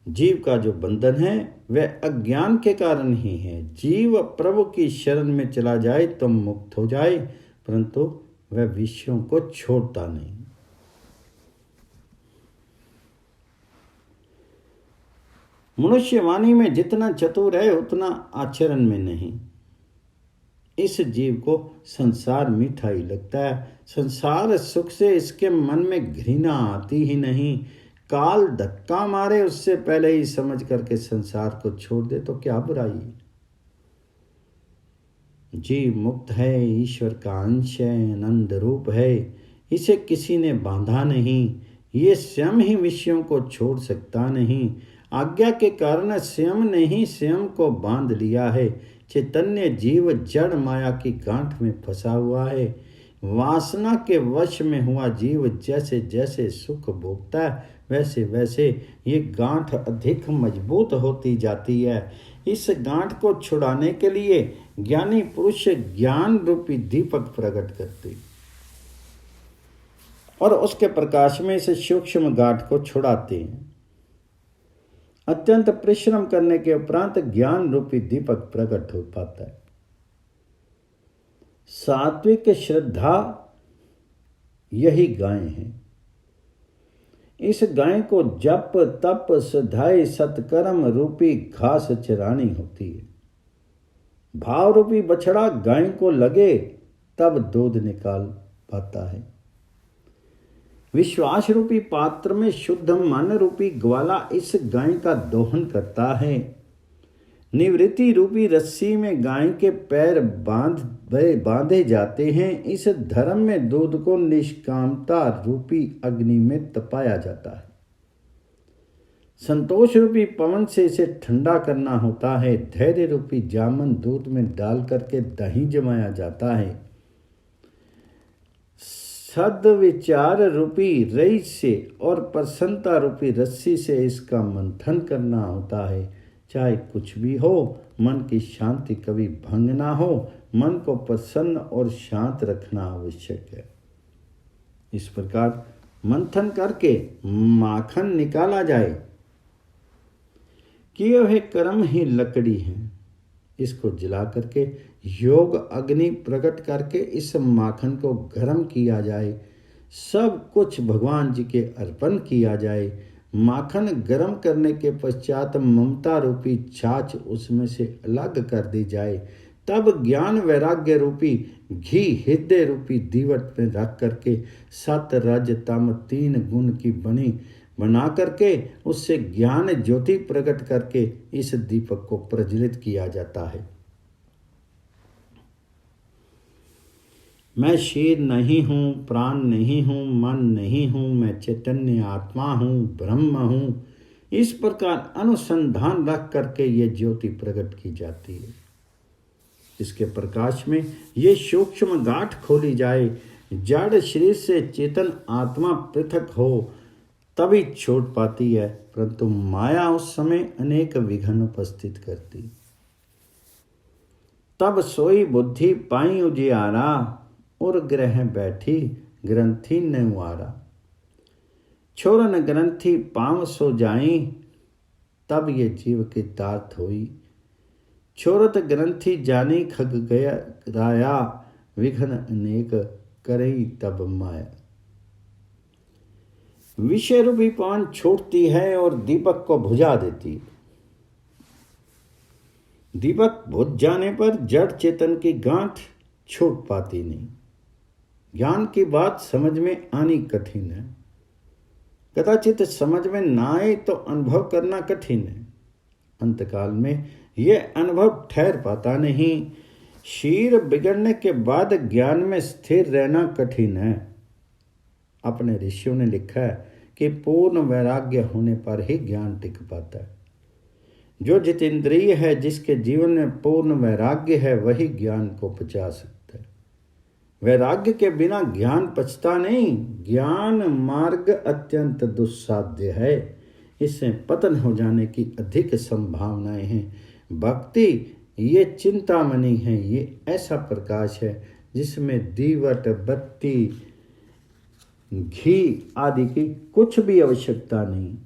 जीव का जो बंधन है वह अज्ञान के कारण ही है। जीव प्रभु की शरण में चला जाए तो मुक्त हो जाए, परंतु वह विषयों को छोड़ता नहीं। मनुष्य वाणी में जितना चतुर है उतना आचरण में नहीं। इस जीव को संसार मीठा ही लगता है। संसार सुख से इसके मन में घृणा आती ही नहीं। काल धक्का मारे उससे पहले ही समझ करके संसार को छोड़ दे तो क्या बुराई। जीव मुक्त है, ईश्वर का अंश है, आनंद रूप है। इसे किसी ने बांधा नहीं। ये स्वयं ही विषयों को छोड़ सकता नहीं। आज्ञा के कारण स्वयं ने ही स्वयं को बांध लिया है। चैतन्य जीव जड़ माया की गांठ में फंसा हुआ है। वासना के वश में हुआ जीव जैसे जैसे सुख भोगता है वैसे वैसे ये गांठ अधिक मजबूत होती जाती है। इस गांठ को छुड़ाने के लिए ज्ञानी पुरुष ज्ञान रूपी दीपक प्रकट करते और उसके प्रकाश में इस सूक्ष्म गांठ को छुड़ाते हैं। अत्यंत परिश्रम करने के उपरांत ज्ञान रूपी दीपक प्रकट हो पाता है। सात्विक श्रद्धा यही गाय है। इस गाय को जप तप सधाई सत्कर्म रूपी घास चरानी होती है। भाव रूपी बछड़ा गाय को लगे तब दूध निकाल पाता है। विश्वास रूपी पात्र में शुद्ध मन रूपी ग्वाला इस गाय का दोहन करता है। निवृत्ति रूपी रस्सी में गाय के पैर बांधे जाते हैं। इस धर्म में दूध को निष्कामता रूपी अग्नि में तपाया जाता है। संतोष रूपी पवन से इसे ठंडा करना होता है। धैर्य रूपी जामन दूध में डाल करके दही जमाया जाता है। सद्विचार रूपी रई से और प्रसन्नता रूपी रस्सी से इसका मंथन करना होता है। चाहे कुछ भी हो, मन की शांति कभी भंग ना हो। मन को प्रसन्न और शांत रखना आवश्यक है। इस प्रकार मंथन करके माखन निकाला जाए। किए हुए कर्म ही लकड़ी है। इसको जला करके योग अग्नि प्रकट करके इस माखन को गर्म किया जाए। सब कुछ भगवान जी के अर्पण किया जाए। माखन गर्म करने के पश्चात ममता रूपी छाछ उसमें से अलग कर दी जाए। तब ज्ञान वैराग्य रूपी घी हृदय रूपी दीवट में रख करके सत रज तम 3 गुण की बना करके उससे ज्ञान ज्योति प्रकट करके इस दीपक को प्रज्वलित किया जाता है। मैं शरीर नहीं हूँ, प्राण नहीं हूँ, मन नहीं हूँ, मैं चैतन्य आत्मा हूँ, ब्रह्म हूँ। इस प्रकार अनुसंधान रख करके ये ज्योति प्रकट की जाती है। इसके प्रकाश में ये सूक्ष्म गांठ खोली जाए। जड़ शरीर से चेतन आत्मा पृथक हो तभी छोड़ पाती है, परंतु माया उस समय अनेक विघ्न उपस्थित करती। तब सोई बुद्धि पाई उजियारा, और ग्रह बैठी ग्रंथि न उआरा। छोरन ग्रंथि पांव सो जाई, तब ये जीव की तात होई। छोरत ग्रंथि जानी खग गया राया, विघ्न अनेक करई तब माया। विषय रूपी पान छोड़ती है और दीपक को बुझा देती है। दीपक बुझ जाने पर जड़ चेतन की गांठ छूट पाती नहीं। ज्ञान की बात समझ में आनी कठिन है। कदाचित समझ में ना आए तो अनुभव करना कठिन है। अंतकाल में यह अनुभव ठहर पाता नहीं। शीर बिगड़ने के बाद ज्ञान में स्थिर रहना कठिन है। अपने ऋषियों ने लिखा है कि पूर्ण वैराग्य होने पर ही ज्ञान टिक पाता है। जो जितेंद्रिय है, जिसके जीवन में पूर्ण वैराग्य है, वही ज्ञान को पचा सकता है। वैराग्य के बिना ज्ञान पचता नहीं। ज्ञान मार्ग अत्यंत दुस्साध्य है। इससे पतन हो जाने की अधिक संभावनाएं हैं। भक्ति ये चिंतामणि है। ये ऐसा प्रकाश है जिसमें दीवट बत्ती घी आदि की कुछ भी आवश्यकता नहीं।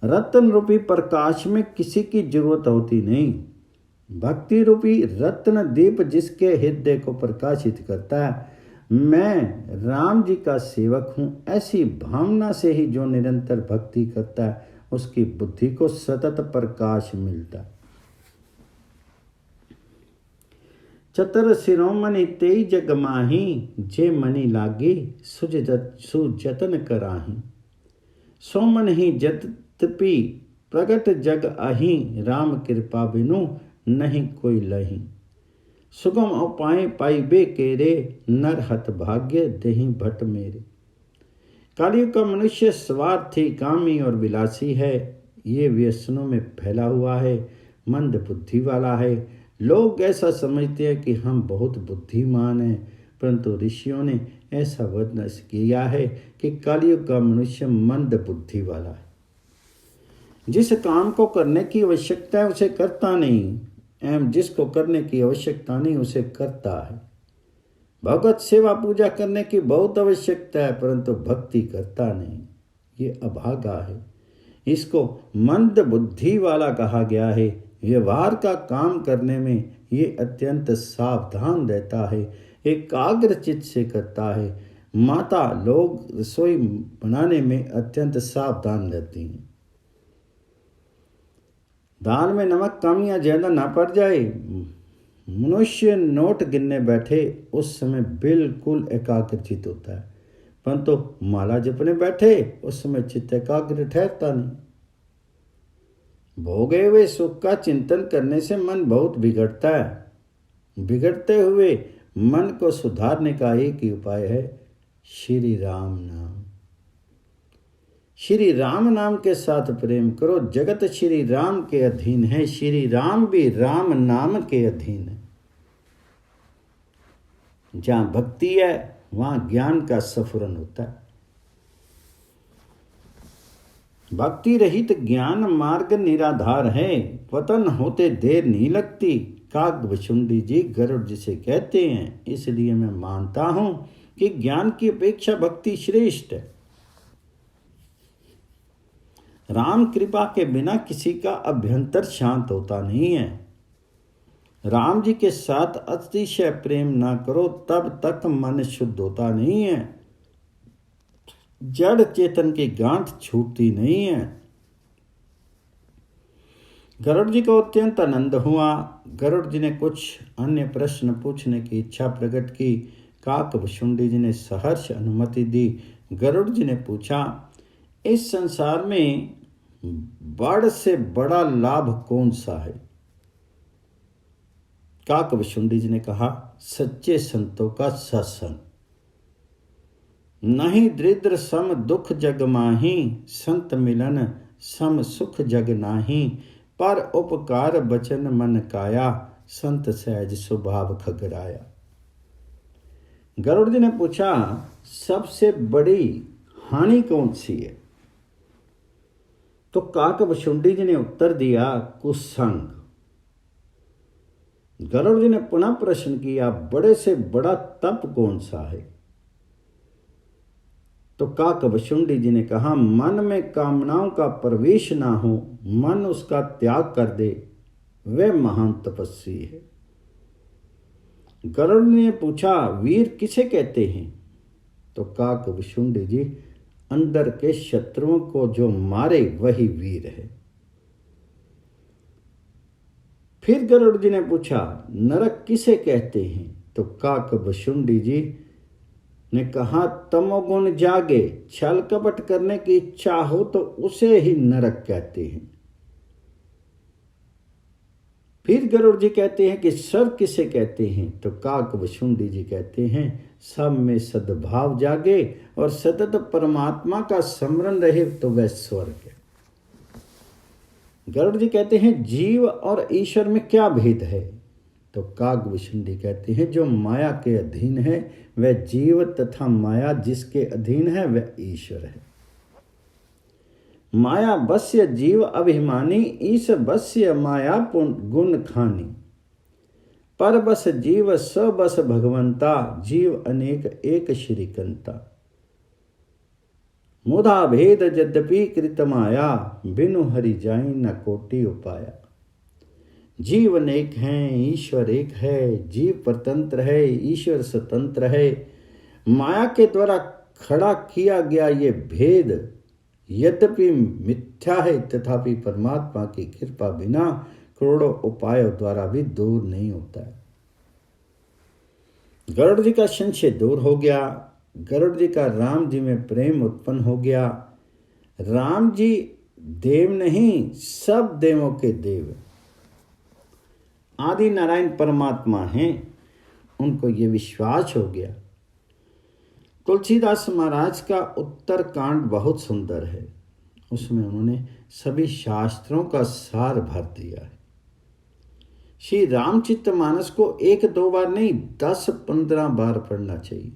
रत्न रूपी प्रकाश में किसी की जरूरत होती नहीं। भक्ति रूपी रत्न दीप जिसके हृदय को प्रकाशित करता है। मैं राम जी का सेवक हूँ, ऐसी भावना से ही जो निरंतर भक्ति करता है उसकी बुद्धि को सतत प्रकाश मिलता है। चतर शिरोमणि तेई जग माही, जे मणि लागी सुजतन कराही। सो मन ही जतपि प्रगट जग अही, राम कृपा बिनु नहीं कोई लही। सुगम उपाय पाइबे केरे, नर हत भाग्य देहि भट मेरे। कलयुग का मनुष्य स्वार्थी, कामी और विलासी है। ये व्यसनों में फैला हुआ है, मंद बुद्धि वाला है। लोग ऐसा समझते हैं कि हम बहुत बुद्धिमान हैं, परंतु ऋषियों ने ऐसा वर्णन किया है कि कलयुग का मनुष्य मंद बुद्धि वाला है। जिस काम को करने की आवश्यकता है उसे करता नहीं, एवं जिसको करने की आवश्यकता नहीं उसे करता है। भगवत सेवा पूजा करने की बहुत आवश्यकता है, परंतु भक्ति करता नहीं। ये अभागा है। इसको मंद बुद्धि वाला कहा गया है। व्यवहार का काम करने में ये अत्यंत सावधान रहता है, एकाग्रचित्त से करता है। माता लोग रसोई बनाने में अत्यंत सावधान रहती हैं। दाल में नमक कम या ज़्यादा ना पड़ जाए। मनुष्य नोट गिनने बैठे उस समय बिल्कुल एकाग्रचित्त होता है, परंतु माला जपने बैठे उस समय चित्त एकाग्र ठहरता नहीं। भोगे हुए सुख का चिंतन करने से मन बहुत बिगड़ता है। बिगड़ते हुए मन को सुधारने का एक ही उपाय है, श्री राम नाम। श्री राम नाम के साथ प्रेम करो। जगत श्री राम के अधीन है, श्री राम भी राम नाम के अधीन है। जहां भक्ति है वहां ज्ञान का स्फुरन होता है। भक्ति रहित ज्ञान मार्ग निराधार है, पतन होते देर नहीं लगती। काकभुशुंडी जी गरुड़ जी से कहते हैं, इसलिए मैं मानता हूं कि ज्ञान की अपेक्षा भक्ति श्रेष्ठ है। राम कृपा के बिना किसी का अभ्यंतर शांत होता नहीं है। राम जी के साथ अतिशय प्रेम ना करो तब तक मन शुद्ध होता नहीं है। जड़ चेतन की गांठ छूटती नहीं है। गरुड़ जी को अत्यंत आनंद हुआ। गरुड़ जी ने कुछ अन्य प्रश्न पूछने की इच्छा प्रकट की। काकभुशुंडी जी ने सहर्ष अनुमति दी। गरुड़ जी ने पूछा, इस संसार में बड़ से बड़ा लाभ कौन सा है? काकभुशुंडी जी ने कहा, सच्चे संतों का सत्संग। नहीं दरिद्र सम दुख जग माही, संत मिलन सम सुख जग नाही। पर उपकार बचन मन काया, संत सहज स्वभाव खगराया। गरुड़ जी ने पूछा, सबसे बड़ी हानि कौन सी है? तो काकभुशुंडी जी ने उत्तर दिया, कुसंग। गरुड़ जी ने पुनः प्रश्न किया, बड़े से बड़ा तप कौन सा है? तो काकभुशुंडी जी ने कहा, मन में कामनाओं का प्रवेश ना हो, मन उसका त्याग कर दे, वह महान तपस्वी है। गरुड़ ने पूछा, वीर किसे कहते हैं? तो काकभुशुंडी जी, अंदर के शत्रुओं को जो मारे वही वीर है। फिर गरुड़ जी ने पूछा, नरक किसे कहते हैं? तो काकभुशुंडी जी ने कहा, तमोगुण जागे, छल कपट करने की इच्छा हो तो उसे ही नरक कहते हैं। फिर गरुड़ जी कहते हैं कि स्वर्ग किसे कहते हैं? तो काकभुशुंडी जी कहते हैं, सब में सद्भाव जागे और सतत परमात्मा का स्मरण रहे तो वह स्वर्ग है। गरुड़ जी कहते हैं, जीव और ईश्वर में क्या भेद है? तो काकभुशुंडी कहते हैं, जो माया के अधीन है वह जीव तथा माया जिसके अधीन है वह ईश्वर है। माया बस्य जीव अभिमानी, ईश बस्य माया गुण खानी। पर बस जीव स बस भगवंता, जीव अनेक एक श्रीकंता। मुधा भेद यद्यपि कृत माया, बिनु हरि जाई न कोटि उपाया। जीव अनेक हैं, ईश्वर एक है। जीव परतंत्र है, ईश्वर स्वतंत्र है। माया के द्वारा खड़ा किया गया ये भेद यद्यपि मिथ्या है, तथापि परमात्मा की कृपा बिना करोड़ों उपायों द्वारा भी दूर नहीं होता है। गरुड़ जी का संशय दूर हो गया। गरुड़ जी का राम जी में प्रेम उत्पन्न हो गया। राम जी देव नहीं, सब देवों के देव आदि नारायण परमात्मा हैं, उनको ये विश्वास हो गया। तुलसीदास महाराज का उत्तर कांड बहुत सुंदर है। उसमें उन्होंने सभी शास्त्रों का सार भर दिया है। श्री रामचरितमानस को 1-2 बार नहीं 10-15 बार पढ़ना चाहिए।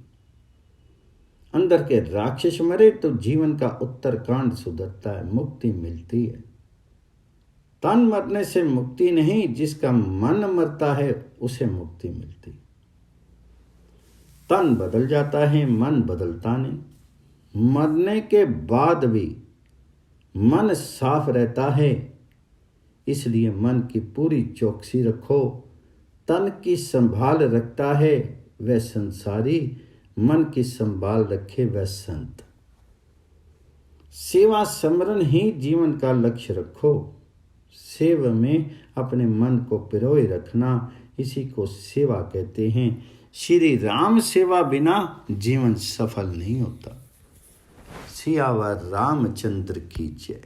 अंदर के राक्षस मरे तो जीवन का उत्तर कांड सुधरता है, मुक्ति मिलती है। तन मरने से मुक्ति नहीं, जिसका मन मरता है उसे मुक्ति मिलती। तन बदल जाता है, मन बदलता नहीं। मरने के बाद भी मन साफ रहता है, इसलिए मन की पूरी चौकसी रखो। तन की संभाल रखता है वह संसारी, मन की संभाल रखे वह संत। सेवा समरण ही जीवन का लक्ष्य रखो। सेवा में अपने मन को पिरोए रखना, इसी को सेवा कहते हैं। श्री राम सेवा बिना जीवन सफल नहीं होता। सियावर रामचंद्र की जय।